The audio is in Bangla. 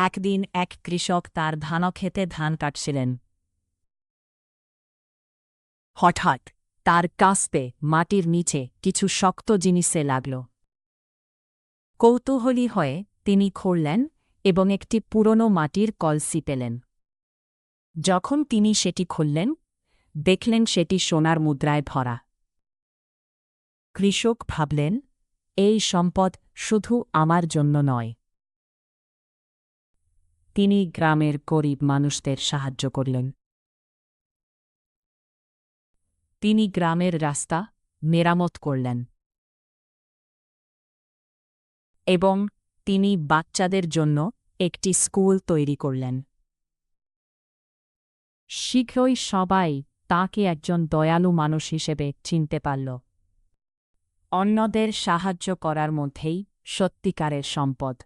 একদিন এক কৃষক তার ধানক্ষেতে ধান কাটছিলেন। হঠাৎ তার কাস্পে মাটির নিচে কিছু শক্ত জিনিসে লাগল। কৌতূহলী হয়ে তিনি খুঁড়লেন এবং একটি পুরনো মাটির কলসি পেলেন। যখন তিনি সেটি খুললেন, দেখলেন সেটি সোনার মুদ্রায় ভরা। কৃষক ভাবলেন, এই সম্পদ শুধু আমার জন্য নয়। তিনি গ্রামের গরিব মানুষদের সাহায্য করলেন। তিনি গ্রামের রাস্তা মেরামত করলেন এবং তিনি বাচ্চাদের জন্য একটি স্কুল তৈরি করলেন। শীঘ্রই সবাই তাঁকে একজন দয়ালু মানুষ হিসেবে চিনতে পারল। অন্যদের সাহায্য করার মধ্যেই সত্যিকারের সম্পদ।